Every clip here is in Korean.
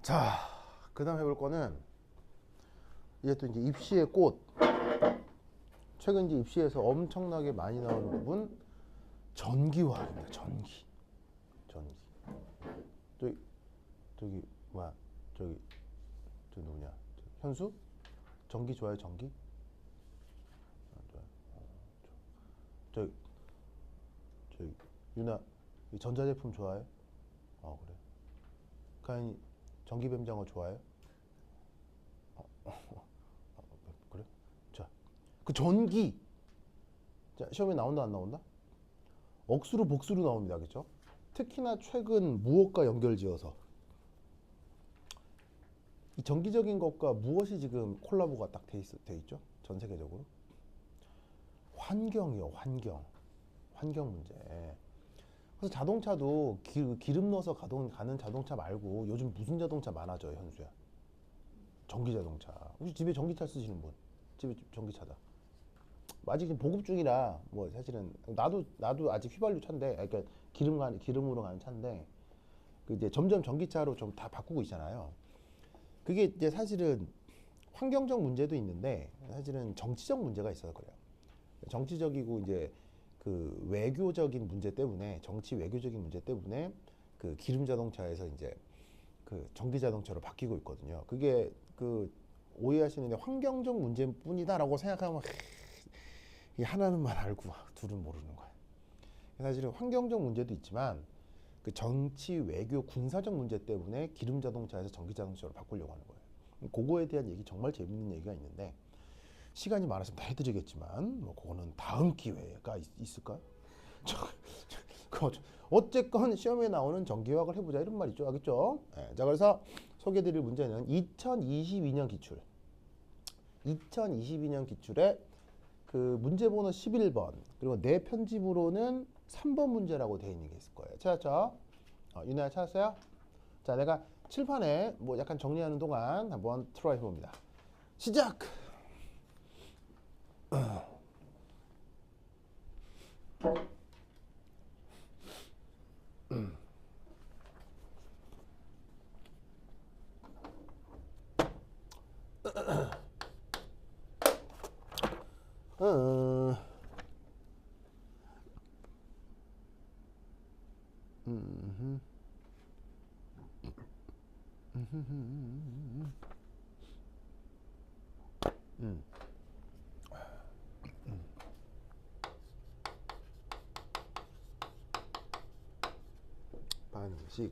자, 그 다음 해볼 거는 이제 또 이제 입시의 꽃. 최근 이제 입시에서 엄청나게 많이 나오는 부분, 전기화학입니다. 전기. 저기 뭐야? 저 누구냐? 현수? 전기 좋아해? 전기? 좋아요. 저, 저 유나 전자제품 좋아해? 그래. 가인이 전기뱀장어 좋아해? 그래? 자, 그 전기. 자, 시험에 나온다 안 나온다? 억수로 복수로 나옵니다. 그죠? 특히나 최근 무엇과 연결지어서 이 정기적인 것과 무엇이 지금 콜라보가 딱 돼 있죠? 전 세계적으로. 환경이요, 환경 문제. 그래서 자동차도 기름 넣어서 가는 자동차 말고 요즘 무슨 자동차 많아져요, 현수야? 전기 자동차. 혹시 집에 전기차 쓰시는 분? 집에 전기차다. 아직 지금 보급 중이라 뭐 사실은 나도 아직 휘발유 차인데, 그러니까 기름으로 가는 차인데, 그 이제 점점 전기차로 좀 다 바꾸고 있잖아요. 그게 이제 사실은 환경적 문제도 있는데 사실은 정치적 문제가 있어서 그래요. 정치적이고 이제 그 외교적인 문제 때문에, 정치 외교적인 문제 때문에 그 기름 자동차에서 이제 그 전기 자동차로 바뀌고 있거든요. 그게 그 오해하시는데 환경적 문제뿐이다라고 생각하면 이 하나는만 알고 둘은 모르는 거예요. 사실은 환경적 문제도 있지만 그 정치 외교 군사적 문제 때문에 기름 자동차에서 전기 자동차로 바꾸려고 하는 거예요. 그거에 대한 얘기, 정말 재밌는 얘기가 있는데 시간이 많아서 다 해드리겠지만 뭐 그거는 다음 기회가 있을까요? 어쨌건 시험에 나오는 전기화학을 해보자 이런 말이죠. 알겠죠? 네, 자, 그래서 소개해드릴 문제는 2022년 기출. 2022년 기출에 그 문제번호 11번 그리고 내 편집으로는 3번 문제라고 되어 있는 게 있을 거예요. 찾았죠? 유나야 찾았어요? 자, 내가 칠판에 뭐 약간 정리하는 동안 한번 트라이 해봅니다. 시작! 어, 반식.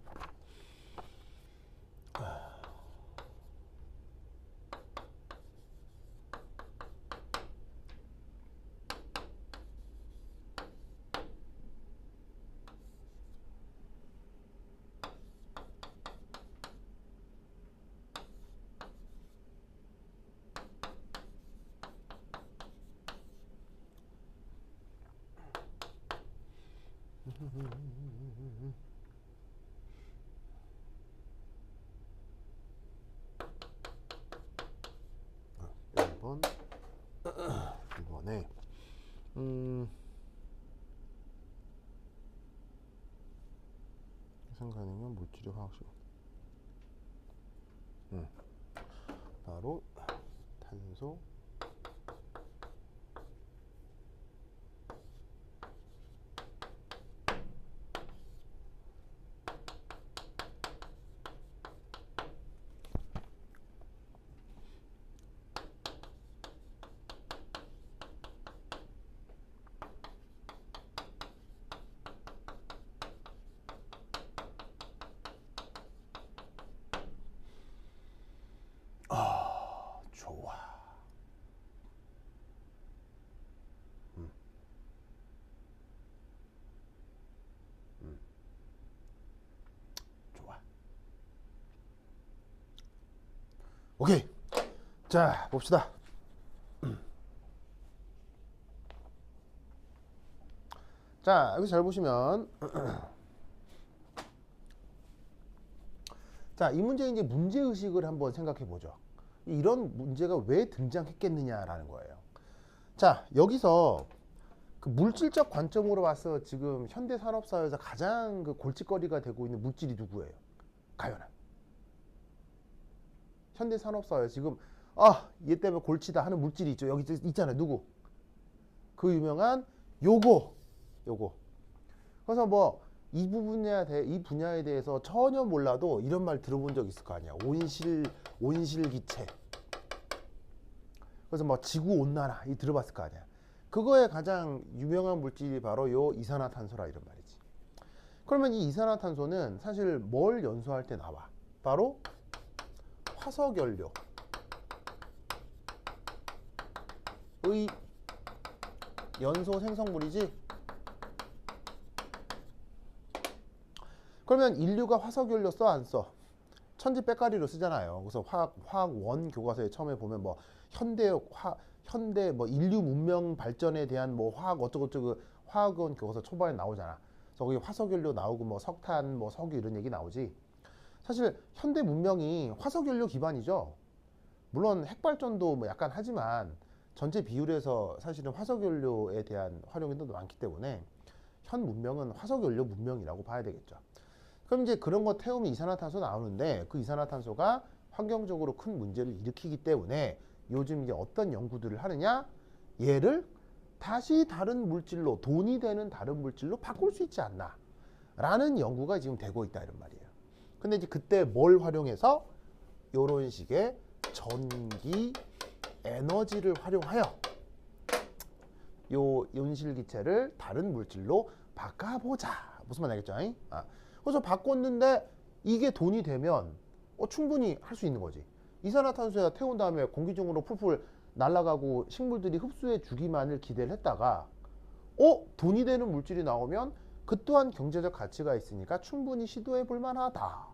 이번에 생산능력 물질의 화학식. 바로 탄소, 좋아. 좋아. 오케이. 자, 봅시다. 자, 여기서 잘 보시면 자, 이 문제 이제 문제의식을 한번 생각해 보죠. 이런 문제가 왜 등장했겠느냐라는 거예요. 자, 여기서 그 물질적 관점으로 봐서 지금 현대 산업 사회에서 가장 그 골칫거리가 되고 있는 물질이 누구예요? 가연아. 현대산업사회 지금 얘 때문에 골치다 하는 물질이 있죠. 여기 있잖아요. 누구? 그 유명한 요거. 그래서 뭐 이 분야에 대해서 전혀 몰라도 이런 말 들어본 적 있을 거 아니야. 온실기체. 그래서 뭐 지구온난화 이 들어봤을 거 아니야. 그거에 가장 유명한 물질이 바로 요 이산화탄소라 이런 말이지. 그러면 이 이산화탄소는 사실 뭘 연소할 때 나와? 바로 화석연료의 연소 생성물이지. 그러면 인류가 화석연료 써 안 써? 천지백가리로 쓰잖아요. 그래서 화학원 교과서에 처음에 보면 뭐 현대 뭐 인류 문명 발전에 대한 뭐 화학 어쩌고저쩌고 화학원 교과서 초반에 나오잖아. 그래서 거기 화석연료 나오고 뭐 석탄, 뭐 석유 이런 얘기 나오지. 사실 현대 문명이 화석연료 기반이죠. 물론 핵발전도 뭐 약간 하지만 전체 비율에서 사실은 화석연료에 대한 활용이 더 많기 때문에 현 문명은 화석연료 문명이라고 봐야 되겠죠. 그럼 이제 그런 거 태우면 이산화탄소 나오는데 그 이산화탄소가 환경적으로 큰 문제를 일으키기 때문에 요즘 이제 어떤 연구들을 하느냐? 얘를 다시 다른 물질로 돈이 되는 다른 물질로 바꿀 수 있지 않나? 라는 연구가 지금 되고 있다 이런 말이에요. 근데 이제 그때 뭘 활용해서 이런 식의 전기 에너지를 활용하여 요 온실기체를 다른 물질로 바꿔보자. 무슨 말 알겠죠? 그래서 바꿨는데 이게 돈이 되면 충분히 할 수 있는 거지. 이산화탄소에다 태운 다음에 공기 중으로 풀풀 날아가고 식물들이 흡수해 주기만을 기대를 했다가 돈이 되는 물질이 나오면 그 또한 경제적 가치가 있으니까 충분히 시도해 볼 만하다.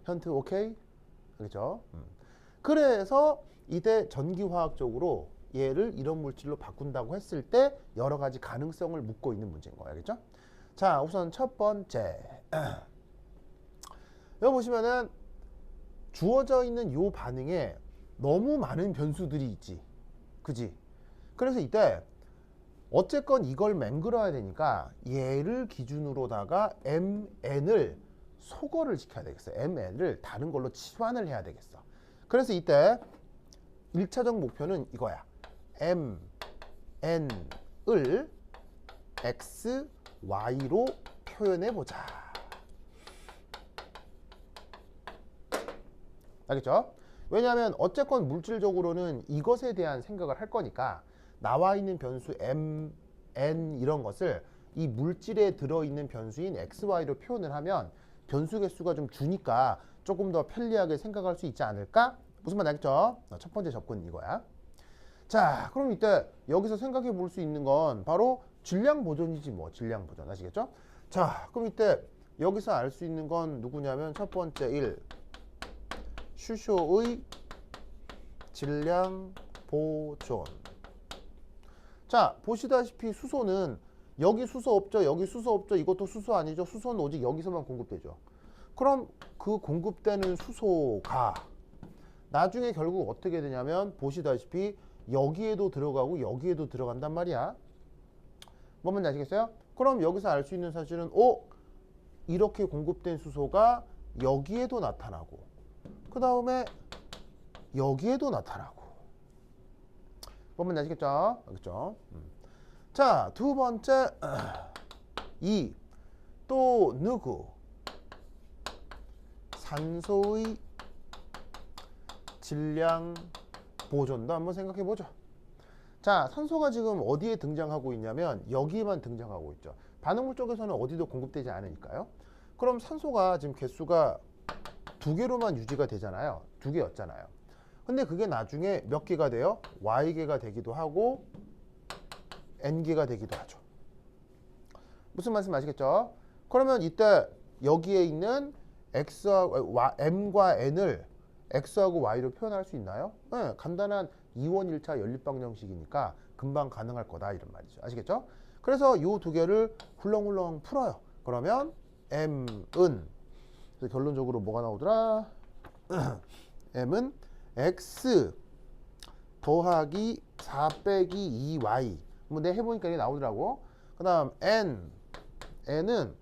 현트 오케이? 그렇죠? 그래서 이때 전기화학적으로 얘를 이런 물질로 바꾼다고 했을 때 여러 가지 가능성을 묻고 있는 문제인 거예요. 알겠죠? 자, 우선 첫 번째. 여기 보시면은 주어져 있는 요 반응에 너무 많은 변수들이 있지. 그지? 그래서 이때 어쨌건 이걸 맹글어야 되니까 얘를 기준으로다가 mn을 소거를 시켜야 되겠어. mn을 다른 걸로 치환을 해야 되겠어. 그래서 이때 1차적 목표는 이거야. mn을 x, y로 표현해보자. 알겠죠? 왜냐하면 어쨌건 물질적으로는 이것에 대한 생각을 할 거니까 나와 있는 변수 m, n 이런 것을 이 물질에 들어있는 변수인 x, y로 표현을 하면 변수 개수가 좀 주니까 조금 더 편리하게 생각할 수 있지 않을까? 무슨 말 알겠죠? 첫 번째 접근은 이거야. 자, 그럼 이때 여기서 생각해 볼 수 있는 건 바로 질량 보존이지 뭐. 질량 보존 아시겠죠? 자, 그럼 이때 여기서 알 수 있는 건 누구냐면 첫 번째 1. 수소의 질량 보존. 자, 보시다시피 수소는 여기 수소 없죠? 여기 수소 없죠? 이것도 수소 아니죠? 수소는 오직 여기서만 공급되죠. 그럼 그 공급되는 수소가 나중에 결국 어떻게 되냐면 보시다시피 여기에도 들어가고 여기에도 들어간단 말이야. 뭔지 아시겠어요? 그럼 여기서 알 수 있는 사실은 이렇게 공급된 수소가 여기에도 나타나고 그 다음에 여기에도 나타나고. 뭔지 아시겠죠? 알겠죠? 자, 두 번째 2. 또 누구? 산소의 질량 보존도 한번 생각해 보죠. 자, 산소가 지금 어디에 등장하고 있냐면 여기에만 등장하고 있죠. 반응물 쪽에서는 어디도 공급되지 않으니까요. 그럼 산소가 지금 개수가 2개로만 유지가 되잖아요. 2개였잖아요. 근데 그게 나중에 몇 개가 돼요? Y개가 되기도 하고 N개가 되기도 하죠. 무슨 말씀 아시겠죠? 그러면 이때 여기에 있는 M과 N을 X하고 Y로 표현할 수 있나요? 네, 간단한 2원 1차 연립방정식이니까 금방 가능할 거다 이런 말이죠. 아시겠죠? 그래서 이 두 개를 훌렁훌렁 풀어요. 그러면 M은 결론적으로 뭐가 나오더라? M은 X 더하기 4 빼기 2Y. 뭐 내 해보니까 이게 나오더라고. 그 다음 N은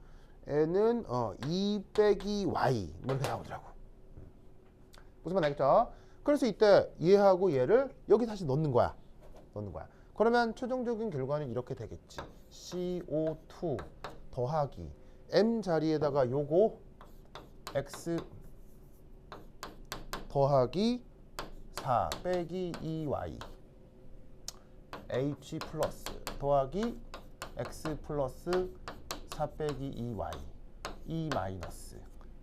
2 빼기 Y. 뭐 이렇게 나오더라고. 무슨 말 알겠죠? 그래서 이때 얘하고 얘를 여기 다시 넣는 거야. 그러면 최종적인 결과는 이렇게 되겠지. CO2 더하기 M 자리에다가 요거 X 더하기 4 빼기 2Y H 플러스 더하기 X 플러스 4 빼기 2Y E 마이너스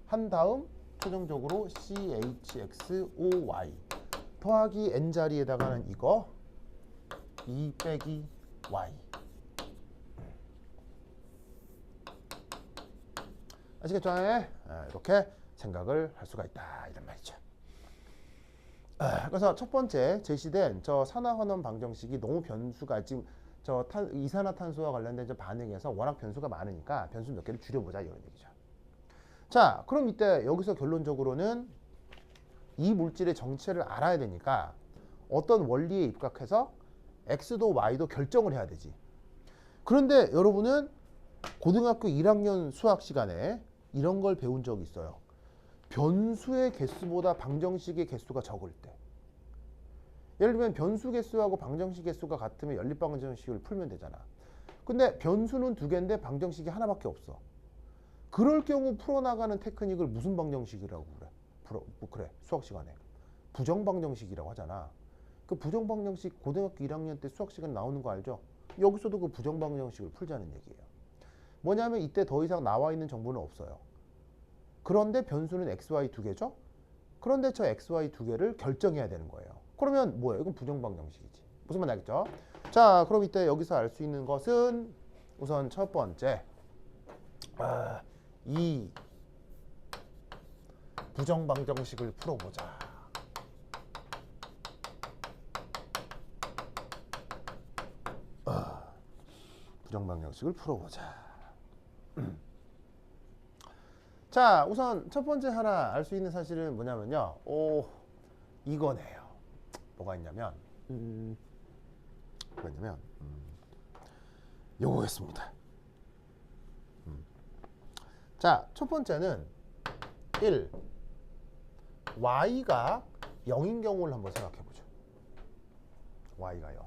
한 다음 최종적으로 CHXOY 더하기 N 자리에다가는 이거 2 빼기 Y. 아시겠죠? 이렇게 생각을 할 수가 있다 이런 말이죠. 그래서 첫 번째 제시된 저 산화환원 방정식이 너무 변수가 지금 저 이산화탄소와 관련된 저 반응에서 워낙 변수가 많으니까 변수 몇 개를 줄여보자 이런 얘기죠. 자, 그럼 이때 여기서 결론적으로는 이 물질의 정체를 알아야 되니까 어떤 원리에 입각해서 X도 Y도 결정을 해야 되지. 그런데 여러분은 고등학교 1학년 수학 시간에 이런 걸 배운 적이 있어요. 변수의 개수보다 방정식의 개수가 적을 때. 예를 들면 변수 개수하고 방정식 개수가 같으면 연립방정식을 풀면 되잖아. 근데 변수는 두 개인데 방정식이 하나밖에 없어. 그럴 경우 풀어나가는 테크닉을 무슨 방정식이라고 그래? 수학 시간에 부정방정식이라고 하잖아. 그 부정방정식 고등학교 1학년 때 수학 시간 나오는 거 알죠? 여기서도 그 부정방정식을 풀자는 얘기예요. 뭐냐면 이때 더 이상 나와 있는 정보는 없어요. 그런데 변수는 XY 두 개죠? 그런데 저 XY 두 개를 결정해야 되는 거예요. 그러면 뭐예요? 이건 부정방정식이지. 무슨 말 알겠죠? 자, 그럼 이때 여기서 알 수 있는 것은 우선 첫 번째 이 부정방정식을 풀어보자. 부정방정식을 풀어보자. 자, 우선 첫 번째 하나 알 수 있는 사실은 뭐냐면요. 이거네요. 뭐가 있냐면 요거겠습니다. 자, 첫 번째는 1. Y가 0인 경우를 한번 생각해보죠. Y가 0.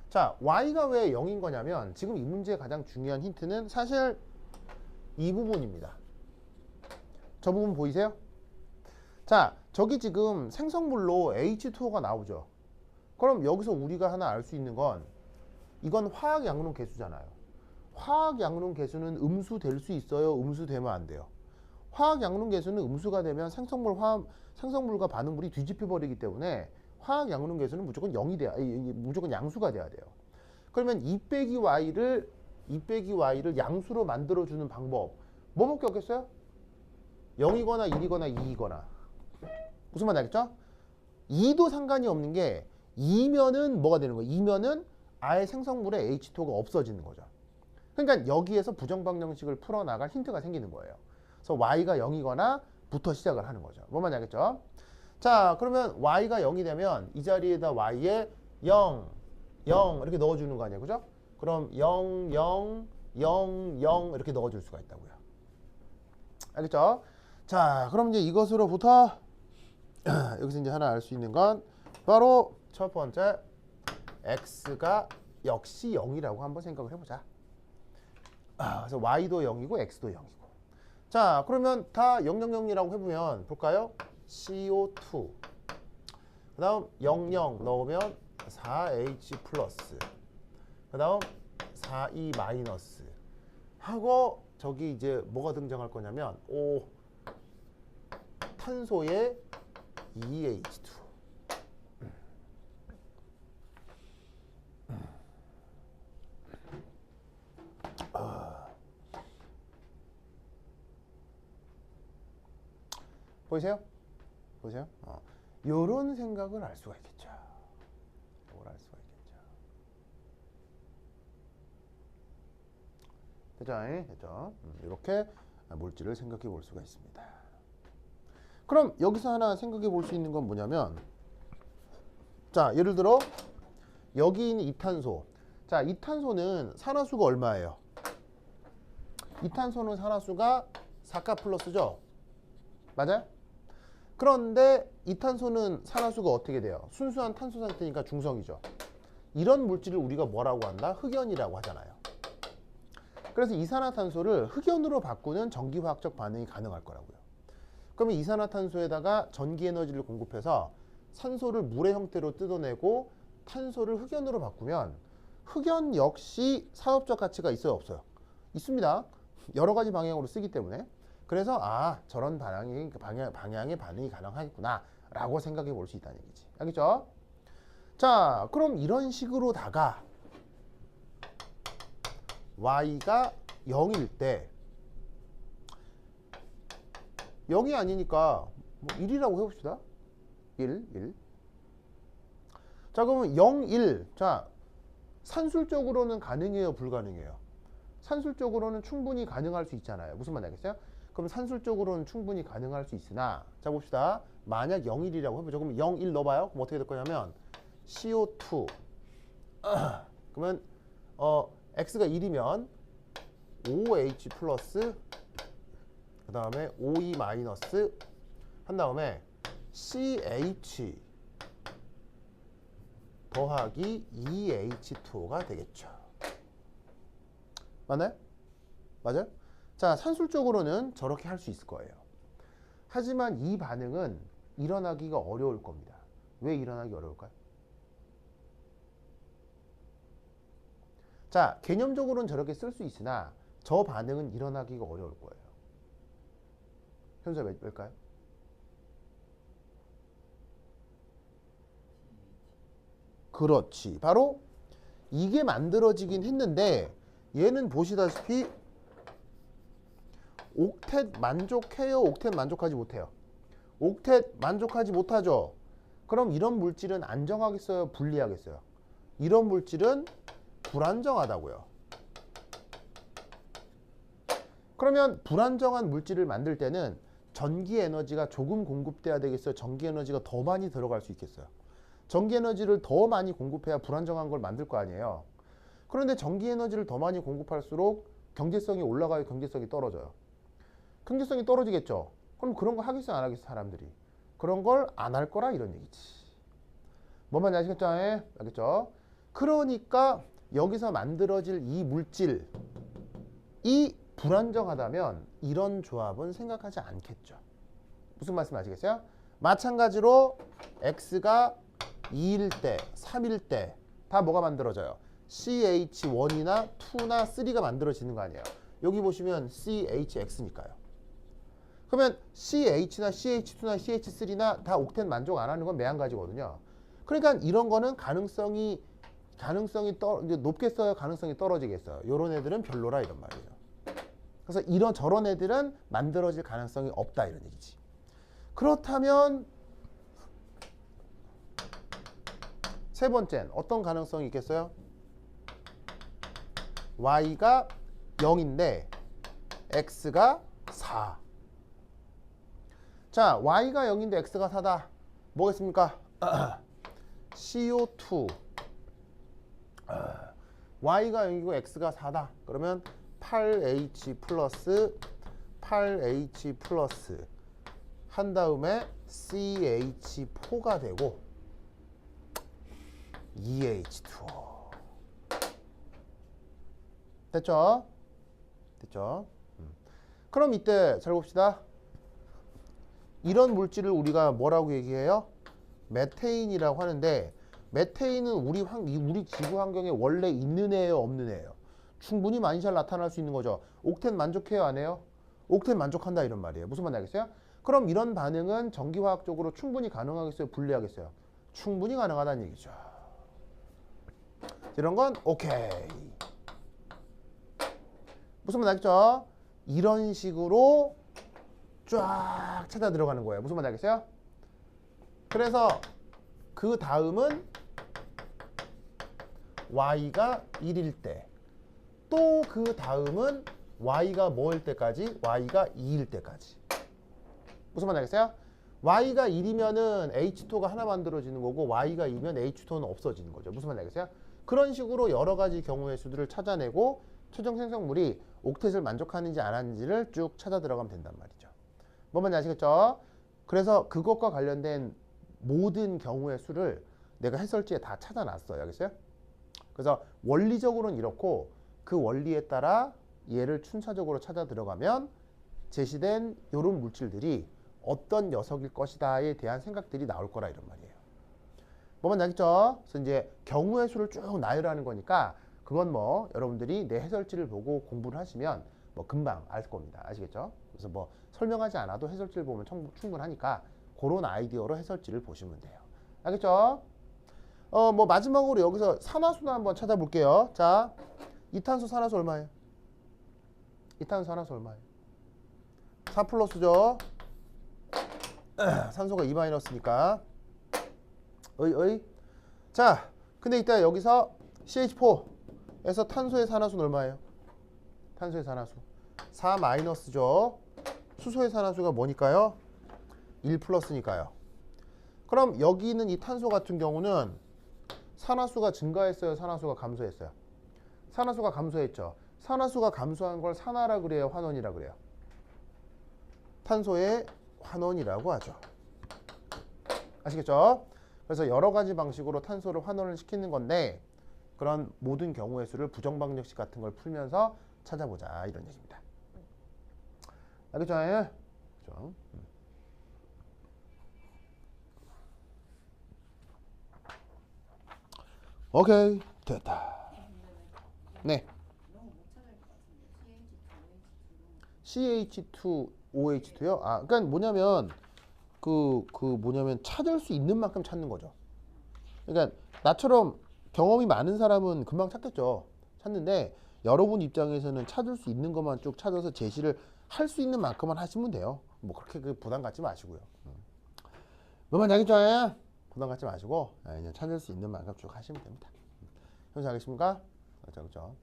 자, Y가 왜 0인 거냐면 지금 이 문제의 가장 중요한 힌트는 사실 이 부분입니다. 저 부분 보이세요? 자, 저기 지금 생성물로 H2O가 나오죠. 그럼 여기서 우리가 하나 알 수 있는 건 이건 화학 양론 개수잖아요. 화학 양론 개수는 음수 될 수 있어요? 음수 되면 안 돼요? 화학 양론 개수는 음수가 되면 생성물과 반응물이 뒤집혀 버리기 때문에 화학 양론 개수는 무조건 0이 돼야, 무조건 양수가 돼야 돼요. 그러면 2 빼기 Y를 양수로 만들어주는 방법 뭐밖에 없겠어요? 0이거나 1이거나 2이거나. 무슨 말 알겠죠? 2도 상관이 없는 게 2면은 뭐가 되는 거예요? 2면은 아예 생성물에 H2O가 없어지는 거죠. 그러니까 여기에서 부정방정식을 풀어나갈 힌트가 생기는 거예요. 그래서 Y가 0이거나 부터 시작을 하는 거죠. 뭔 말인지 알겠죠? 자, 그러면 Y가 0이 되면 이 자리에다 Y에 0, 0 이렇게 넣어주는 거 아니에요? 그죠? 그럼 0, 0, 0, 0 이렇게 넣어줄 수가 있다고요. 알겠죠? 자, 그럼 이제 이것으로부터 여기서 이제 하나 알 수 있는 건 바로 첫 번째 X가 역시 0이라고 한번 생각을 해보자. 그래서 Y도 0이고 X도 0이고. 자, 그러면 다 000이라고 해보면 볼까요? CO2 그 다음 00 넣으면 4H 플러스 그 다음 4E 마이너스 하고 저기 이제 뭐가 등장할 거냐면 탄소의 EH2 보이세요? 요런 생각을 할 수가 있겠죠. 요걸 알 수가 있겠죠. 됐죠? 이렇게 물질을 생각해 볼 수가 있습니다. 그럼 여기서 하나 생각해 볼 수 있는 건 뭐냐면 자, 예를 들어 여기 있는 이탄소. 자, 이탄소는 산화수가 얼마예요? 이탄소는 산화수가 4가 플러스죠? 맞아요? 그런데 이 탄소는 산화수가 어떻게 돼요? 순수한 탄소 상태니까 중성이죠. 이런 물질을 우리가 뭐라고 한다? 흑연이라고 하잖아요. 그래서 이산화탄소를 흑연으로 바꾸는 전기화학적 반응이 가능할 거라고요. 그러면 이산화탄소에다가 전기 에너지를 공급해서 산소를 물의 형태로 뜯어내고 탄소를 흑연으로 바꾸면 흑연 역시 사업적 가치가 있어요, 없어요? 있습니다. 여러 가지 방향으로 쓰기 때문에. 그래서 저런 방향의 반응이 가능하겠구나 라고 생각해 볼 수 있다는 얘기지. 알겠죠? 자, 그럼 이런 식으로다가 y가 0일 때 0이 아니니까 뭐 1이라고 해봅시다. 1. 자, 그러면 0, 1. 자, 산술적으로는 가능해요, 불가능해요? 산술적으로는 충분히 가능할 수 있잖아요. 무슨 말 알겠어요? 그럼 산술적으로는 충분히 가능할 수 있으나, 자 봅시다. 만약 0, 1이라고 해보죠. 그럼 0, 1 넣어봐요. 그럼 어떻게 될 거냐면 CO2 그러면 X가 1이면 OH 플러스 그 다음에 OE 마이너스 한 다음에 CH 더하기 EH2가 되겠죠. 맞나요? 맞아요? 자, 산술적으로는 저렇게 할 수 있을 거예요. 하지만 이 반응은 일어나기가 어려울 겁니다. 왜 일어나기 어려울까요? 자, 개념적으로는 저렇게 쓸 수 있으나 저 반응은 일어나기가 어려울 거예요. 현수야, 왜일까요? 그렇지. 바로 이게 만들어지긴 했는데 얘는 보시다시피 옥텟 만족해요? 옥텟 만족하지 못해요? 옥텟 만족하지 못하죠? 그럼 이런 물질은 안정하겠어요? 불리하겠어요? 이런 물질은 불안정하다고요. 그러면 불안정한 물질을 만들 때는 전기 에너지가 조금 공급돼야 되겠어요? 전기 에너지가 더 많이 들어갈 수 있겠어요? 전기 에너지를 더 많이 공급해야 불안정한 걸 만들 거 아니에요. 그런데 전기 에너지를 더 많이 공급할수록 경제성이 올라가요, 경제성이 떨어져요? 경제성이 떨어지겠죠. 그럼 그런 거 하겠어요, 안 하겠어요, 사람들이? 그런 걸 안 할 거라 이런 얘기지. 뭔 말인지 아시겠죠? 알겠죠? 그러니까 여기서 만들어질 이 물질이 불안정하다면 이런 조합은 생각하지 않겠죠. 무슨 말씀 아시겠어요? 마찬가지로 X가 2일 때, 3일 때 다 뭐가 만들어져요? CH1이나 2나 3가 만들어지는 거 아니에요. 여기 보시면 CHX니까요. 그러면 CH나 CH2나 CH3나 다 옥텐 만족 안 하는 건 매한가지거든요. 그러니까 이런 거는 가능성이 이제 높겠어요? 가능성이 떨어지겠어요? 이런 애들은 별로라 이런 말이에요. 그래서 저런 애들은 만들어질 가능성이 없다 이런 얘기지. 그렇다면 세 번째는 어떤 가능성이 있겠어요? y가 0인데 x가 4. 자, y가 0인데 x가 4다. 뭐겠습니까? CO2 y가 0이고 x가 4다. 그러면 8H 플러스 8H 플러스 한 다음에 CH4가 되고 EH2O. 됐죠? 됐죠? 그럼 이때 잘 봅시다. 이런 물질을 우리가 뭐라고 얘기해요? 메테인이라고 하는데 메테인은 우리 지구 환경에 원래 있는 애예요, 없는 애예요? 충분히 많이 잘 나타날 수 있는 거죠. 옥텐 만족해요, 안 해요? 옥텐 만족한다 이런 말이에요. 무슨 말인지 알겠어요? 그럼 이런 반응은 전기화학적으로 충분히 가능하겠어요? 불리하겠어요? 충분히 가능하다는 얘기죠. 이런 건 오케이. 무슨 말 알겠죠? 이런 식으로 쫙 찾아 들어가는 거예요. 무슨 말 알겠어요? 그래서 그 다음은 y가 1일 때, 또 그 다음은 y가 뭐일 때까지? y가 2일 때까지. 무슨 말 알겠어요? y가 1이면은 H2가 하나 만들어지는 거고 y가 2면 H2는 없어지는 거죠. 무슨 말 알겠어요? 그런 식으로 여러 가지 경우의 수들을 찾아내고 최종 생성물이 옥텟을 만족하는지 안 하는지를 쭉 찾아 들어가면 된단 말이죠. 뭔 말인지 아시겠죠? 그래서 그것과 관련된 모든 경우의 수를 내가 해설지에 다 찾아놨어요. 알겠어요? 그래서 원리적으로는 이렇고 그 원리에 따라 얘를 순차적으로 찾아 들어가면 제시된 이런 물질들이 어떤 녀석일 것이다에 대한 생각들이 나올 거라 이런 말이에요. 뭐만 알겠죠? 그래서 이제 경우의 수를 쭉 나열하는 거니까 그건 뭐 여러분들이 내 해설지를 보고 공부를 하시면 뭐 금방 알 겁니다. 아시겠죠? 그래서 뭐 설명하지 않아도 해설지를 보면 충분하니까 그런 아이디어로 해설지를 보시면 돼요. 알겠죠? 뭐 마지막으로 여기서 산화수나 한번 찾아볼게요. 자, 이탄소 산화수 얼마예요? 이탄소 산화수 얼마예요? 4 플러스죠. 산소가 2 마이너스니까. 자, 근데 이따 여기서 CH4에서 탄소의 산화수는 얼마예요? 탄소의 산화수 4 마이너스죠. 수소의 산화수가 뭐니까요? 1 플러스니까요. 그럼 여기 있는 이 탄소 같은 경우는 산화수가 증가했어요? 산화수가 감소했어요? 산화수가 감소했죠. 산화수가 감소한 걸 산화라 그래요? 환원이라 그래요? 탄소의 환원이라고 하죠. 아시겠죠? 그래서 여러 가지 방식으로 탄소를 환원을 시키는 건데 그런 모든 경우의 수를 부정방정식 같은 걸 풀면서 찾아보자 이런 얘기입니다. 알겠죠? 그렇죠? 오케이, 됐다. 네. CH2OH2요? 그러니까 뭐냐면 뭐냐면 찾을 수 있는 만큼 찾는 거죠. 그러니까 나처럼 경험이 많은 사람은 금방 찾겠죠. 찾는데 여러분 입장에서는 찾을 수 있는 것만 쭉 찾아서 제시를 할 수 있는 만큼만 하시면 돼요. 뭐 그렇게 부담 갖지 마시고요. 뭐만 알겠죠? 부담 갖지 마시고 그냥 찾을 수 있는 만큼 쭉 하시면 됩니다. 현수 알겠습니까? 그렇죠.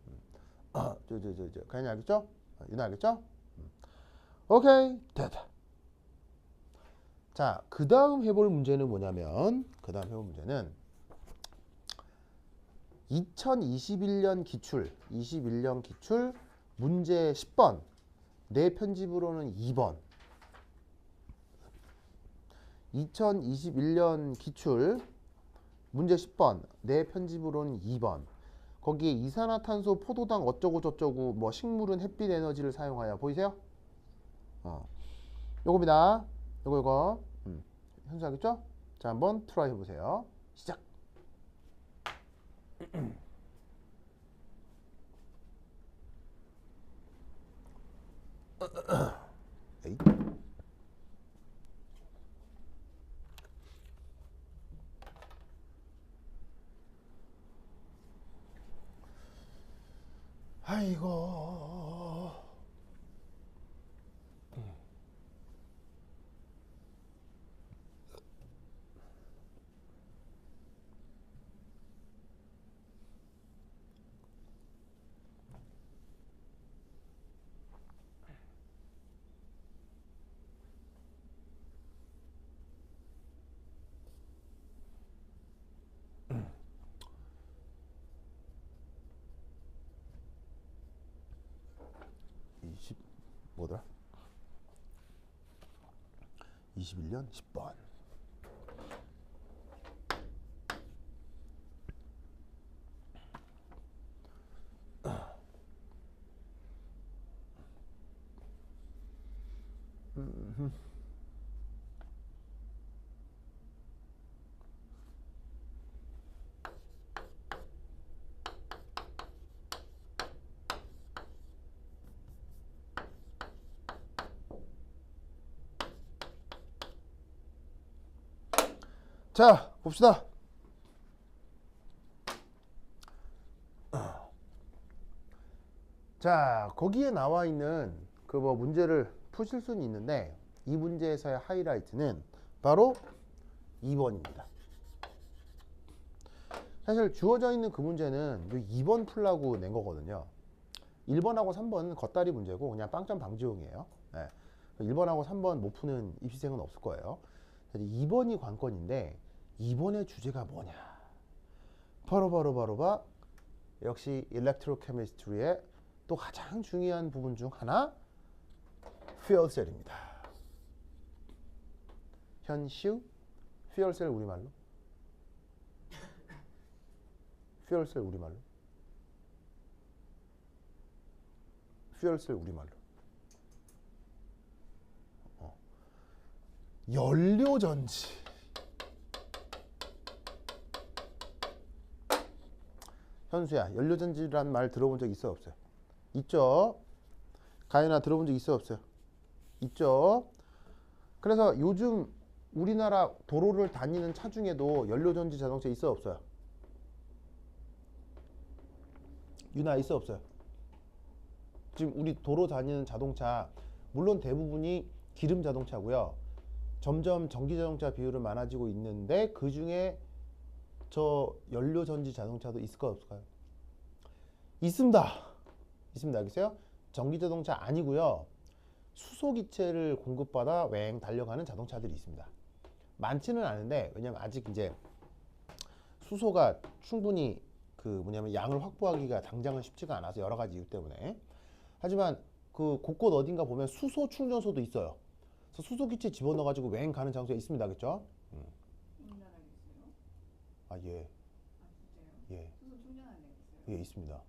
그냥 알겠죠? 이나 알겠죠? 오케이, 됐다. 자, 그 다음 해볼 문제는 뭐냐면 2021년 기출 문제 10번 내 편집으로는 2번 2021년 기출 문제 10번 내 편집으로는 2번 거기에 이산화탄소 포도당 어쩌고 저쩌고 뭐 식물은 햇빛 에너지를 사용하여 보이세요? 요겁니다. 요거 현수 알겠죠? 자, 한번 트라이 해보세요. 시작. 에이. 아이고. 뭐더라? 21년 10번. 자, 봅시다. 자, 거기에 나와 있는 그 뭐 문제를 푸실 수는 있는데 이 문제에서의 하이라이트는 바로 2번입니다. 사실 주어져 있는 그 문제는 2번 풀라고 낸 거거든요. 1번하고 3번은 겉다리 문제고 그냥 빵점 방지용이에요. 네. 1번하고 3번 못 푸는 입시생은 없을 거예요. 2번이 관건인데 2번의 주제가 뭐냐? 바로 역시 일렉트로케미스트리의 또 가장 중요한 부분 중 하나, field cell입니다. 현슈 퓨얼셀 우리말로 퓨얼셀 우리말로 퓨얼셀 우리말로 연료전지 현수야 연료전지란 말 들어본 적 있어 없어요? 있죠. 가연아 들어본 적 있어 없어요? 있죠. 그래서 요즘 우리나라 도로를 다니는 차 중에도 연료전지 자동차 있어 없어요? 유나 있어 없어요? 지금 우리 도로 다니는 자동차 물론 대부분이 기름 자동차고요. 점점 전기 자동차 비율은 많아지고 있는데 그 중에 저 연료전지 자동차도 있을까요 없을까요? 있습니다. 있습니다. 알겠어요? 전기 자동차 아니고요. 수소기체를 공급받아 웽 달려가는 자동차들이 있습니다. 많지는 않은데 왜냐면 아직 이제 수소가 충분히 그 뭐냐면 양을 확보하기가 당장은 쉽지가 않아서 여러 가지 이유 때문에. 하지만 그 곳곳 어딘가 보면 수소 충전소도 있어요. 그래서 수소기체 집어넣어가지고 웽 가는 장소에 있습니다. 그렇죠? 우리나라에 있어요? 아 예. 아 진짜요? 예. 수소 충전하는 데 있어요? 예 있습니다.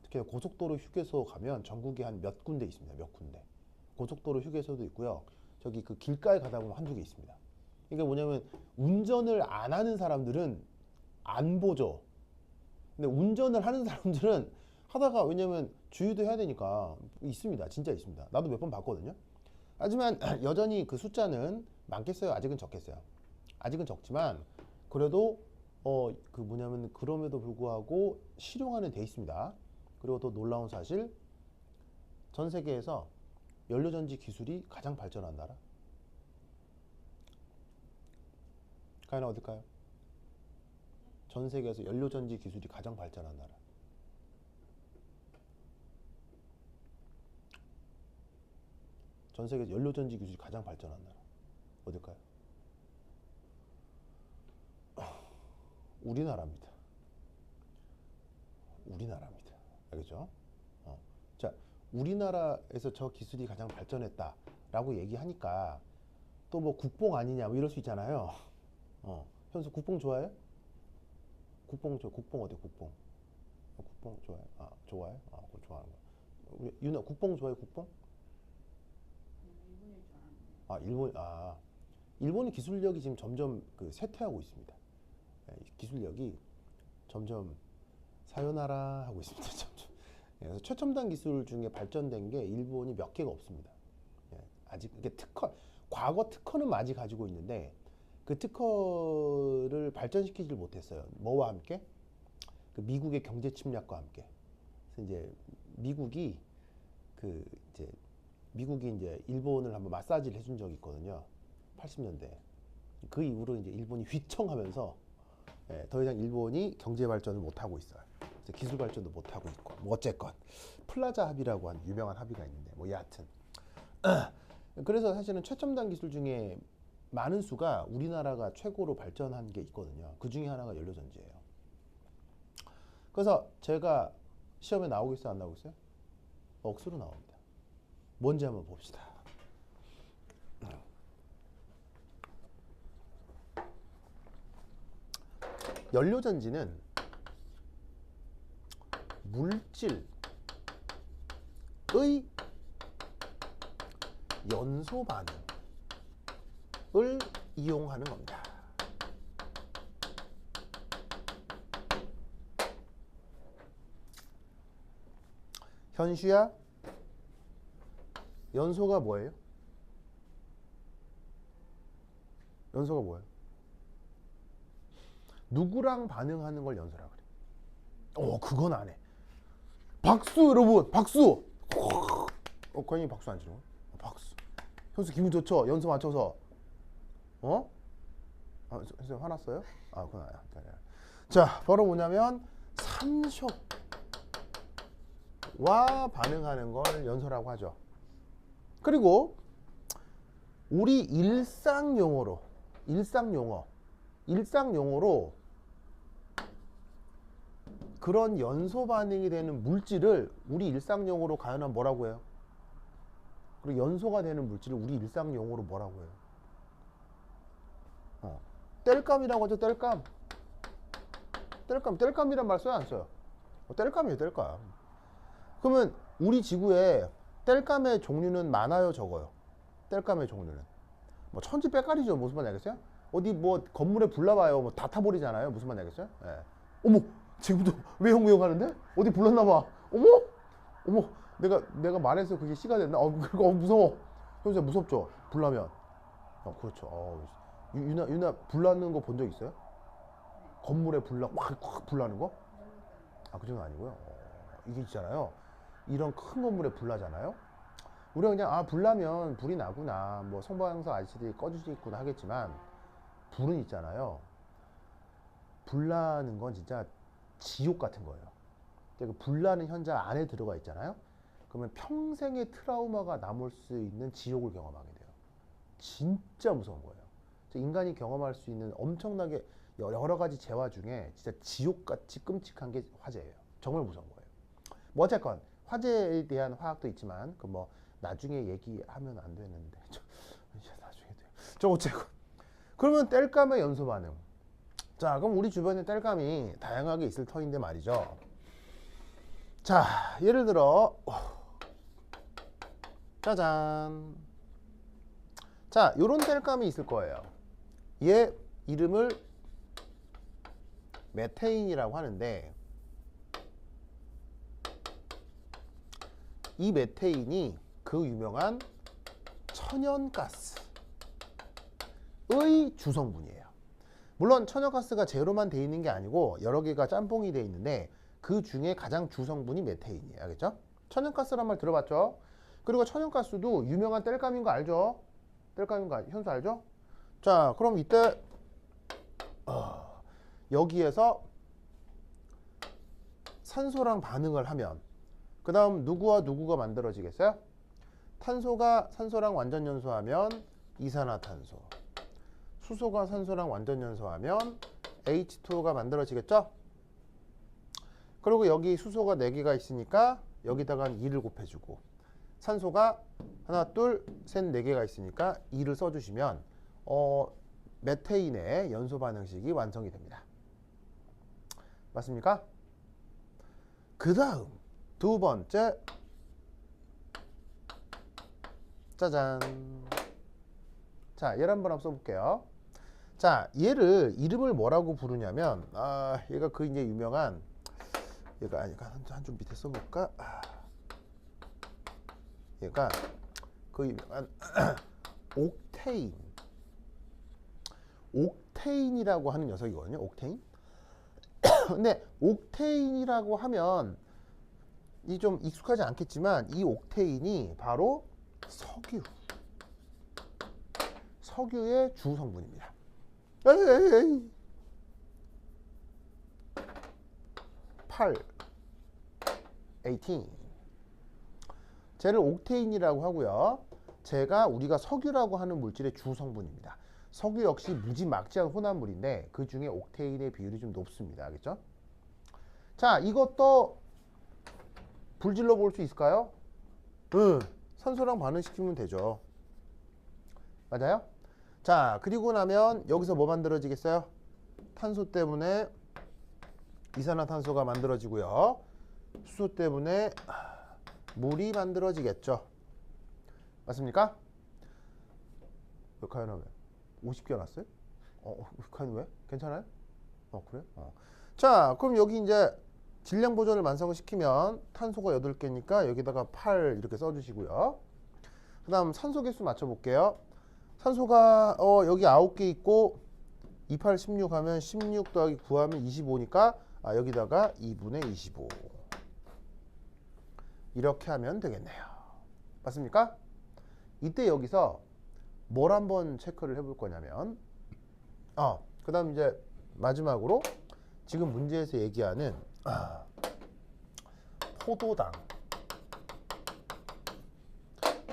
특히 고속도로 휴게소 가면 전국에 한 몇 군데 있습니다. 몇 군데. 고속도로 휴게소도 있고요. 저기 그 길가에 가다 보면 한두 개 있습니다. 이게 뭐냐면 운전을 안 하는 사람들은 안 보죠. 근데 운전을 하는 사람들은 하다가 왜냐면 주유도 해야 되니까 있습니다. 진짜 있습니다. 나도 몇 번 봤거든요. 하지만 여전히 그 숫자는 많겠어요? 아직은 적겠어요? 아직은 적지만 그래도 그 뭐냐면 그럼에도 불구하고 실용화는 돼 있습니다. 그리고 또 놀라운 사실 전 세계에서 연료전지 기술이 가장 발전한 나라 가연아 어딜까요? 전 세계에서 연료전지 기술이 가장 발전한 나라 전 세계에서 연료전지 기술이 가장 발전한 나라 어딜까요? 우리나라입니다. 우리나라입니다. 알겠죠? 자, 우리나라에서 저 기술이 가장 발전했다라고 얘기하니까 또 뭐 국뽕 아니냐 뭐 이럴 수 있잖아요. 현수 국뽕 좋아해요? 국뽕 어디 국뽕? 국뽕 좋아해? 아 좋아해? 아 그거 좋아하는 거야. 우리 유나 국뽕 좋아해? 국뽕? 일본일 줄 알았는데. 일본의 기술력이 지금 점점 그 쇠퇴하고 있습니다. 기술력이 점점 사요나라 하고 있습니다. 점점. 그래서 최첨단 기술 중에 발전된 게 일본이 몇 개가 없습니다. 아직 이게 과거 특허는 많이 가지고 있는데 그 특허를 발전시키질 못했어요. 뭐와 함께? 그 미국의 경제 침략과 함께. 그래서 이제 미국이 이제 일본을 한번 마사지를 해준 적이 있거든요. 80년대. 그 이후로 이제 일본이 휘청하면서 더 이상 일본이 경제 발전을 못 하고 있어요. 그래서 기술 발전도 못 하고 있고. 뭐 어쨌건 플라자 합의라고 하는 유명한 합의가 있는데 뭐 여하튼. 그래서 사실은 최첨단 기술 중에 많은 수가 우리나라가 최고로 발전한 게 있거든요. 그 중에 하나가 연료전지예요. 그래서 제가 시험에 나오겠어요? 안 나오겠어요? 억수로 나옵니다. 뭔지 한번 봅시다. 연료전지는 물질의 연소 반응을 이용하는 겁니다. 현수야, 연소가 뭐예요? 연소가 뭐예요? 누구랑 반응하는 걸 연소라 그래. 그건 안 해. 박수 여러분, 박수. 거인이 박수 안 치는 거야? 박수. 현수 기분 좋죠? 연소 맞춰서. 현수 화났어요? 그건 아니야. 자, 바로 뭐냐면 삼식과 반응하는 걸 연소라고 하죠. 그리고 우리 일상용어로 그런 연소 반응이 되는 물질을 우리 일상용어로 가연한 뭐라고 해요? 그리고 연소가 되는 물질을 우리 일상용어로 뭐라고 해요? 땔감이라고 하죠. 땔감. 땔감이란 말 써요, 안 써요? 땔감이에요, 땔감. 그러면 우리 지구에 땔감의 종류는 많아요, 적어요? 땔감의 종류는 뭐 천지백깔이죠. 무슨 말인지 알겠어요? 어디 뭐 건물에 불나봐요, 뭐 다 타버리잖아요. 무슨 말인지 알겠어요? 예. 어머, 지금도 외형외형 하는데? 어디 불났나봐. 어머, 내가 말해서 그게 씨가 됐나? 그거 무서워. 현수야, 무섭죠? 불나면. 그렇죠. 유나 불나는 거 본 적 있어요? 건물에 확 불나는 거? 그 정도는 아니고요. 이게 있잖아요. 이런 큰 건물에 불나잖아요. 우리가 그냥 불나면 불이 나구나, 뭐 성방사 아저씨들이 꺼주시겠구나 하겠지만, 불은 있잖아요. 불나는 건 진짜 지옥 같은 거예요. 그 불나는 현장 안에 들어가 있잖아요. 그러면 평생의 트라우마가 남을 수 있는 지옥을 경험하게 돼요. 진짜 무서운 거예요. 인간이 경험할 수 있는 엄청나게 여러 가지 재화 중에 진짜 지옥같이 끔찍한 게 화재예요. 정말 무서운 거예요. 뭐 어쨌건 화재에 대한 화학도 있지만 그 뭐 나중에 얘기하면 안 되는데 나중에 돼요. 어쨌건 그러면 땔감의 연소 반응. 자, 그럼 우리 주변에 땔감이 다양하게 있을 터인데 말이죠. 자, 예를 들어 짜잔. 자, 요런 땔감이 있을 거예요. 얘 이름을 메테인이라고 하는데, 이 메테인이 그 유명한 천연가스의 주성분이에요. 물론 천연가스가 제로만 돼 있는 게 아니고 여러 개가 짬뽕이 돼 있는데 그 중에 가장 주성분이 메테인이에요. 알겠죠? 천연가스란 말 들어봤죠? 그리고 천연가스도 유명한 땔감인 거 알죠? 땔감인 거 현수 알죠? 자, 그럼 이때 여기에서 산소랑 반응을 하면 그 다음 누구와 누구가 만들어지겠어요? 탄소가 산소랑 완전 연소하면 이산화탄소, 수소가 산소랑 완전 연소하면 H2O가 만들어지겠죠? 그리고 여기 수소가 4개가 있으니까 여기다가 2를 곱해주고, 산소가 하나, 둘, 셋, 4개가 있으니까 2를 써주시면 메테인의 연소 반응식이 완성이 됩니다. 맞습니까? 그 다음 두 번째, 짜잔. 자, 얘를 한번 써볼게요. 자, 얘를 이름을 뭐라고 부르냐면, 얘가 그 이제 유명한, 얘가 아니까 한 좀 밑에 써볼까? 얘가 그 유명한 옥테인이라고 하는 녀석이거든요. 옥테인. 근데 옥테인이라고 하면 이 좀 익숙하지 않겠지만 이 옥테인이 바로 석유의 주 성분입니다. 18. 쟤를 옥테인이라고 하고요. 쟤가 우리가 석유라고 하는 물질의 주 성분입니다. 석유 역시 무지막지한 혼합물인데 그 중에 옥테인의 비율이 좀 높습니다. 알겠죠? 자, 이것도 불질러 볼 수 있을까요? 산소랑 반응시키면 되죠. 맞아요? 자, 그리고 나면 여기서 뭐 만들어지겠어요? 탄소 때문에 이산화탄소가 만들어지고요. 수소 때문에 물이 만들어지겠죠. 맞습니까? 카이는 왜? 50개 났어요? 카이는 왜? 괜찮아요? 그래? 자, 그럼 여기 이제 질량 보존을 완성을 시키면 탄소가 8개니까 여기다가 8 이렇게 써주시고요. 그 다음 산소 개수 맞춰볼게요. 산소가 여기 9개 있고 2, 8, 16 하면 16 더하기 9 하면 25니까 여기다가 2분의 25 이렇게 하면 되겠네요. 맞습니까? 이때 여기서 뭘 한번 체크를 해볼 거냐면 그 다음 이제 마지막으로 지금 문제에서 얘기하는 포도당.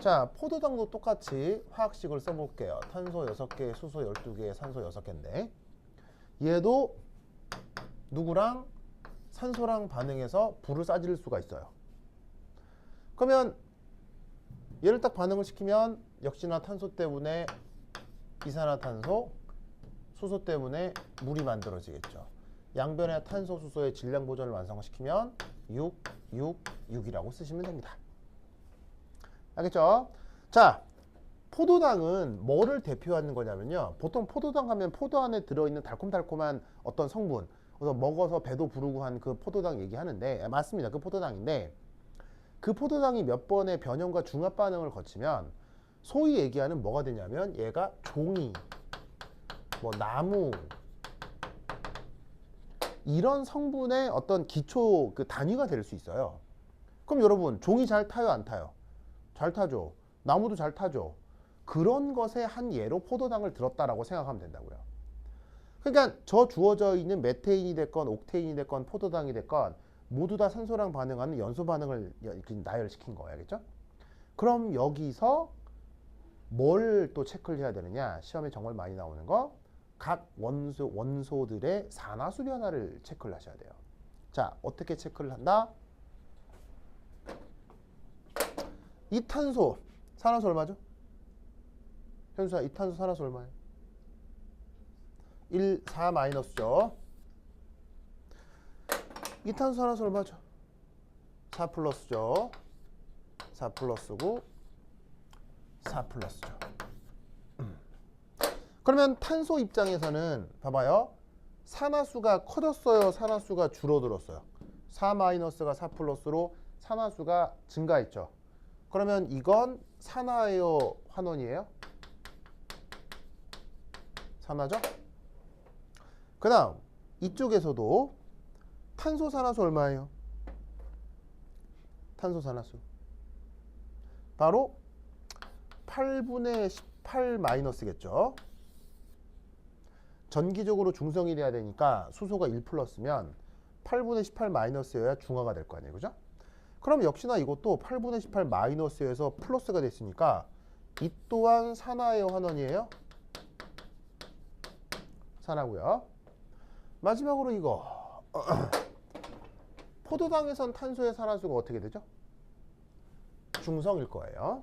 자, 포도당도 똑같이 화학식을 써볼게요. 탄소 6개, 수소 12개, 산소 6개인데 얘도 누구랑 산소랑 반응해서 불을 쏴질 수가 있어요. 그러면 얘를 딱 반응을 시키면 역시나 탄소 때문에 이산화탄소, 수소 때문에 물이 만들어지겠죠. 양변의 탄소, 수소의 질량 보존을 완성시키면 6, 6, 6이라고 쓰시면 됩니다. 알겠죠? 자, 포도당은 뭐를 대표하는 거냐면요. 보통 포도당 하면 포도 안에 들어있는 달콤달콤한 어떤 성분, 그래서 먹어서 배도 부르고 한 그 포도당 얘기하는데, 맞습니다. 그 포도당인데, 그 포도당이 몇 번의 변형과 중합 반응을 거치면 소위 얘기하는 뭐가 되냐면 얘가 종이, 뭐 나무, 이런 성분의 어떤 기초 그 단위가 될 수 있어요. 그럼 여러분, 종이 잘 타요, 안 타요? 잘 타죠. 나무도 잘 타죠. 그런 것의 한 예로 포도당을 들었다라고 생각하면 된다고요. 그러니까 저 주어져 있는 메테인이 됐건 옥테인이 됐건 포도당이 됐건 모두 다 산소랑 반응하는 연소 반응을 나열시킨 거예요. 알겠죠? 그럼 여기서 뭘 또 체크를 해야 되느냐? 시험에 정말 많이 나오는 거. 각 원소들의 산화수 변화를 체크를 하셔야 돼요. 자, 어떻게 체크를 한다? 이 탄소, 산화수 얼마죠? 현수야, 이 탄소 산화수 얼마예요? 1, 4 마이너스죠. 이 탄소 산화수 얼마죠? 4 플러스죠. 4 플러스고 4 플러스죠. 그러면 탄소 입장에서는 봐봐요. 산화수가 커졌어요? 산화수가 줄어들었어요? 4 마이너스가 4 플러스로 산화수가 증가했죠. 그러면 이건 산화예요? 환원이에요? 산화죠? 그 다음 이쪽에서도 탄소 산화수 얼마예요? 탄소 산화수 바로 8분의 18 마이너스겠죠. 전기적으로 중성이 돼야 되니까 수소가 1 플러스면 8분의 18 마이너스여야 중화가 될 거 아니에요. 그죠? 그럼 역시나 이것도 8분의 18 마이너스에서 플러스가 됐으니까 이 또한 산화예요? 환원이에요? 산화고요. 마지막으로 이거 포도당에선 탄소의 산화수가 어떻게 되죠? 중성일 거예요.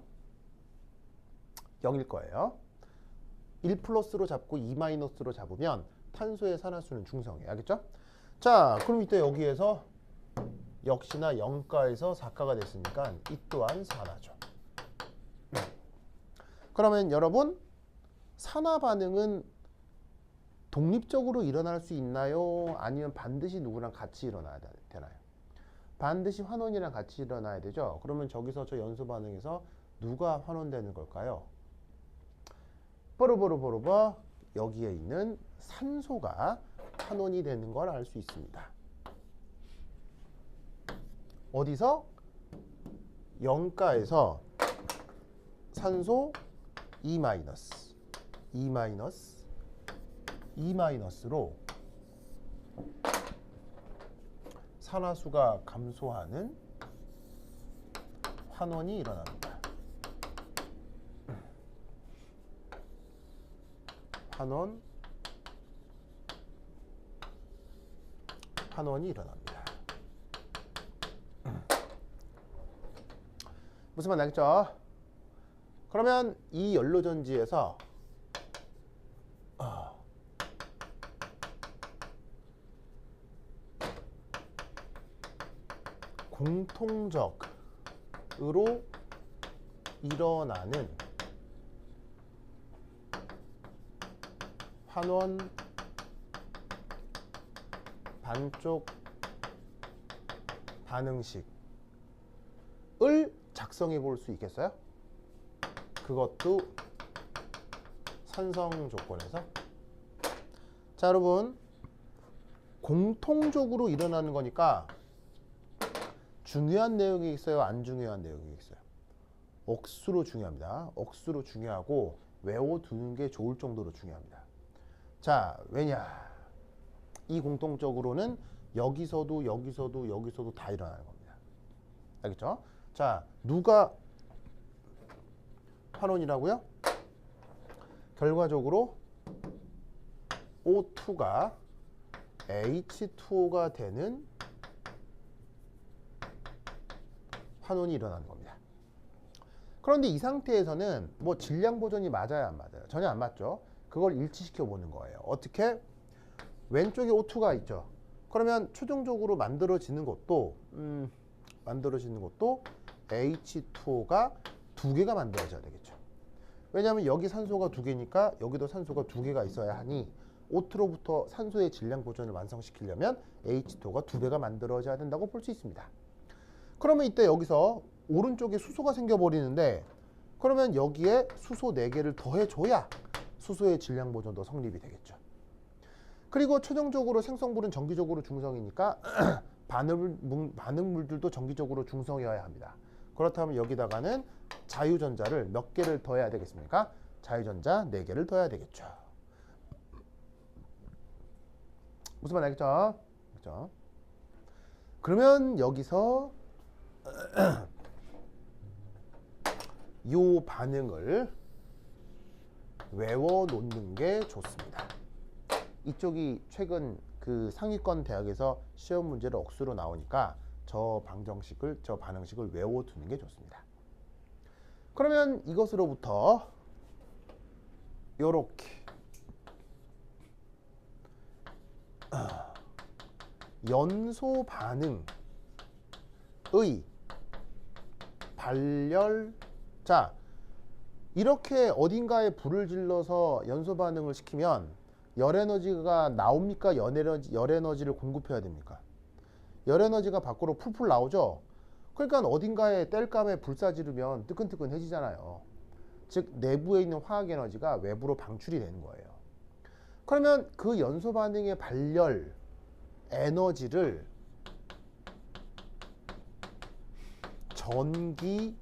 0일 거예요. 1 플러스로 잡고 2 마이너스로 잡으면 탄소의 산화수는 중성이에요. 알겠죠? 자, 그럼 이때 여기에서 역시나 0가에서 4가가 됐으니까 이 또한 산화죠. 그러면 여러분, 산화 반응은 독립적으로 일어날 수 있나요? 아니면 반드시 누구랑 같이 일어나야 되나요? 반드시 환원이랑 같이 일어나야 되죠. 그러면 저기서 저 연소 반응에서 누가 환원되는 걸까요? 뽀로뽀로뽀로뽀 여기에 있는 산소가 환원이 되는 걸 알 수 있습니다. 어디서? 0가에서 산소 2 마이너스, 2 마이너스, 2 마이너스로 산화수가 감소하는 환원이 일어납니다. 환원이 일어납니다. 무슨 말 나겠죠? 그러면 이 연료전지에서 공통적으로 일어나는 환원 반쪽 반응식을 작성해 볼 수 있겠어요? 그것도 산성 조건에서. 자, 여러분, 공통적으로 일어나는 거니까 중요한 내용이 있어요? 안 중요한 내용이 있어요? 억수로 중요합니다. 억수로 중요하고 외워두는 게 좋을 정도로 중요합니다. 자, 왜냐? 이 공통적으로는 여기서도 여기서도 여기서도 다 일어나는 겁니다. 알겠죠? 자, 누가 환원이라고요? 결과적으로 O2가 H2O가 되는 환원이 일어나는 겁니다. 그런데 이 상태에서는 뭐 질량 보존이 맞아야 안 맞아요? 전혀 안 맞죠. 그걸 일치시켜 보는 거예요. 어떻게? 왼쪽에 O2가 있죠. 그러면 최종적으로 만들어지는 것도 H2O가 두 개가 만들어져야 되겠죠. 왜냐하면 여기 산소가 두 개니까 여기도 산소가 두 개가 있어야 하니 O2로부터 산소의 질량 보존을 완성시키려면 H2O가 두 배가 만들어져야 된다고 볼 수 있습니다. 그러면 이때 여기서 오른쪽에 수소가 생겨버리는데 그러면 여기에 수소 4개를 더해줘야 수소의 질량 보존도 성립이 되겠죠. 그리고 최종적으로 생성물은 정기적으로 중성이니까 반응물들도 정기적으로 중성이어야 합니다. 그렇다면 여기다가는 자유전자를 몇 개를 더해야 되겠습니까? 자유전자 4개를 더해야 되겠죠. 무슨 말 알겠죠? 그렇죠? 그러면 여기서 이 반응을 외워놓는 게 좋습니다. 이쪽이 최근 그 상위권 대학에서 시험 문제로 억수로 나오니까 저 반응식을 외워두는 게 좋습니다. 그러면 이것으로부터 요렇게 연소 반응의 발열. 자, 이렇게 어딘가에 불을 질러서 연소 반응을 시키면 열 에너지가 나옵니까? 열 에너지를 공급해야 됩니까? 열 에너지가 밖으로 풀풀 나오죠. 그러니까 어딘가에 땔감에 불사지르면 뜨끈뜨끈해지잖아요. 즉 내부에 있는 화학 에너지가 외부로 방출이 되는 거예요. 그러면 그 연소 반응의 발열 에너지를 전기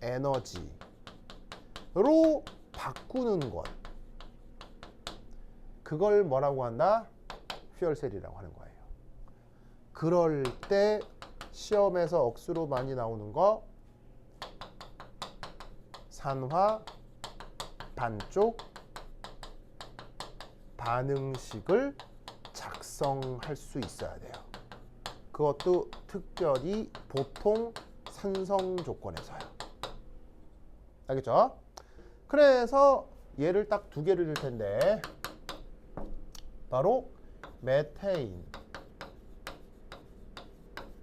에너지로 바꾸는 것, 그걸 뭐라고 한다? 퓨얼셀이라고 하는 거예요. 그럴 때 시험에서 억수로 많이 나오는 거 산화 반쪽 반응식을 작성할 수 있어야 돼요. 그것도 특별히 보통 산성 조건에서요. 알겠죠? 그래서 얘를 딱 두 개를 줄 텐데 바로 메테인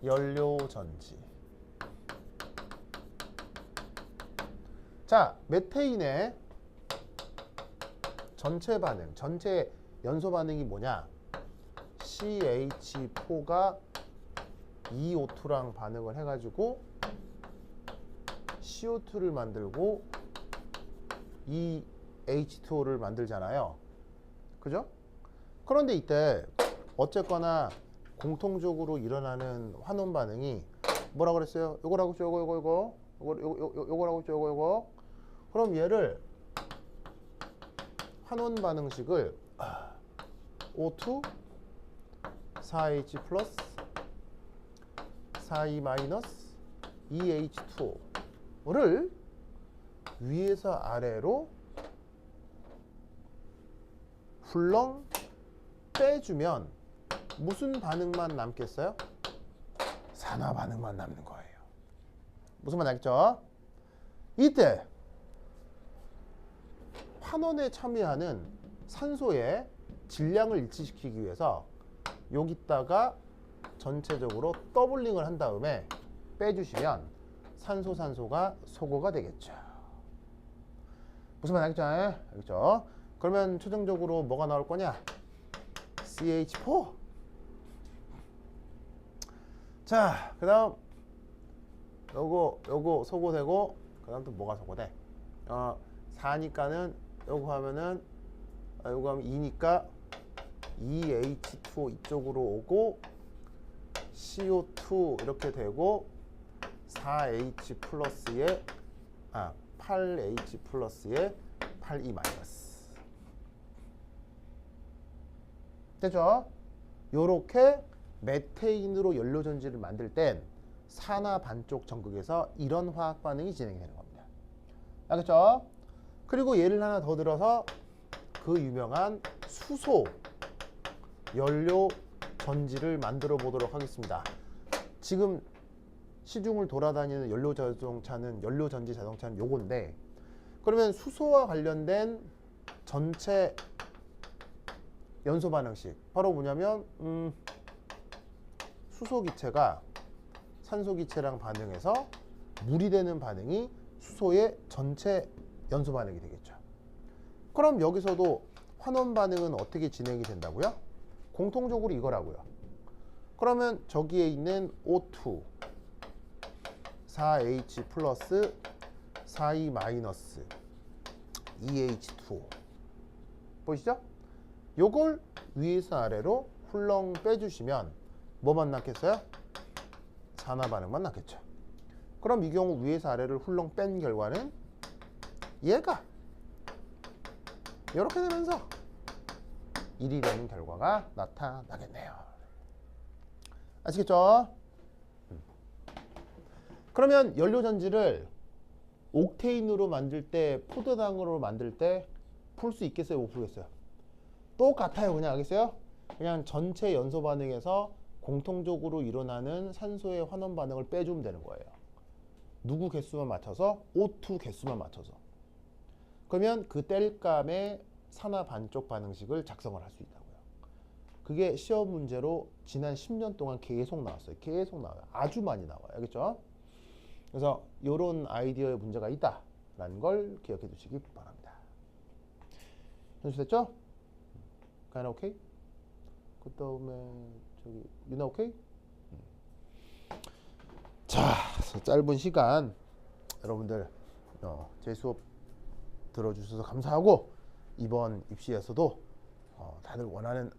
연료전지. 자, 메테인의 전체 반응, 전체 연소 반응이 뭐냐? CH4가 EO2랑 반응을 해가지고 CO2를 만들고 H2O를 만들잖아요. 그죠? 그런데 이때 어쨌거나 공통적으로 일어나는 환원 반응이 뭐라 그랬어요? 요거라고 했죠? 요거라고 했죠? 요거. 그럼 얘를 환원 반응식을 O2 4H 플러스 4E 마이너스 2H2O를 위에서 아래로 훌렁 빼주면 무슨 반응만 남겠어요? 산화 반응만 남는 거예요. 무슨 말 알겠죠? 이때 환원에 참여하는 산소의 질량을 일치시키기 위해서 여기다가 전체적으로 더블링을 한 다음에 빼주시면 산소가 소고가 되겠죠. 무슨 말 알겠죠? 알겠죠? 그러면 최종적으로 뭐가 나올 거냐? CH4. 자, 그 다음 요거 소고되고 그 다음 또 뭐가 소고돼? 4니까는 요거 하면은 요거 하면 2니까 2H2O 이쪽으로 오고 CO2 이렇게 되고 4H 플러스에 8H 플러스에 8E 마이너스. 됐죠? 요렇게 메테인으로 연료전지를 만들 땐 산화 반쪽 전극에서 이런 화학 반응이 진행이 되는 겁니다. 알겠죠? 그리고 예를 하나 더 들어서 그 유명한 수소 연료전지를 만들어 보도록 하겠습니다. 지금 시중을 돌아다니는 연료전지 자동차는 요건데, 그러면 수소와 관련된 전체 연소 반응식. 바로 뭐냐면 수소 기체가 산소 기체랑 반응해서 물이 되는 반응이 수소의 전체 연소 반응이 되겠죠. 그럼 여기서도 환원 반응은 어떻게 진행이 된다고요? 공통적으로 이거라고요. 그러면 저기에 있는 O2 4H 플러스 4E 마이너스 2H2O 보이시죠? 요걸 위에서 아래로 훌렁 빼주시면 뭐만 낳겠어요? 산화 반응만 낳겠죠. 그럼 이 경우 위에서 아래를 훌렁 뺀 결과는 얘가 이렇게 되면서 1이 되는 결과가 나타나겠네요. 아시겠죠? 그러면 연료전지를 옥테인으로 만들 때, 포도당으로 만들 때 풀 수 있겠어요? 못 풀겠어요? 똑같아요. 그냥 알겠어요? 그냥 전체 연소 반응에서 공통적으로 일어나는 산소의 환원 반응을 빼주면 되는 거예요. 누구 개수만 맞춰서? O2 개수만 맞춰서. 그러면 그 땔감의 산화 반쪽 반응식을 작성을 할 수 있다고요. 그게 시험 문제로 지난 10년 동안 계속 나왔어요. 계속 나와요. 아주 많이 나와요. 알겠죠? 그래서 이런 아이디어의 문제가 있다라는 걸 기억해 두시기 바랍니다. 현수됐죠? 가나 오케이? 그 다음에 저기 유나 오케이? 자, 짧은 시간 여러분들 제 수업 들어주셔서 감사하고 이번 입시에서도 다들 원하는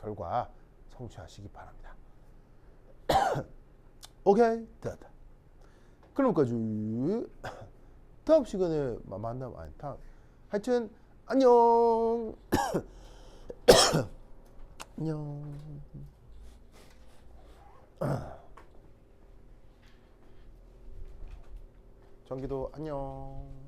결과 성취하시기 바랍니다. 오케이? 됐다. 그럼까지 다음 시간에 만나면 아니 다음 하여튼 안녕. 안녕. 전기도 안녕.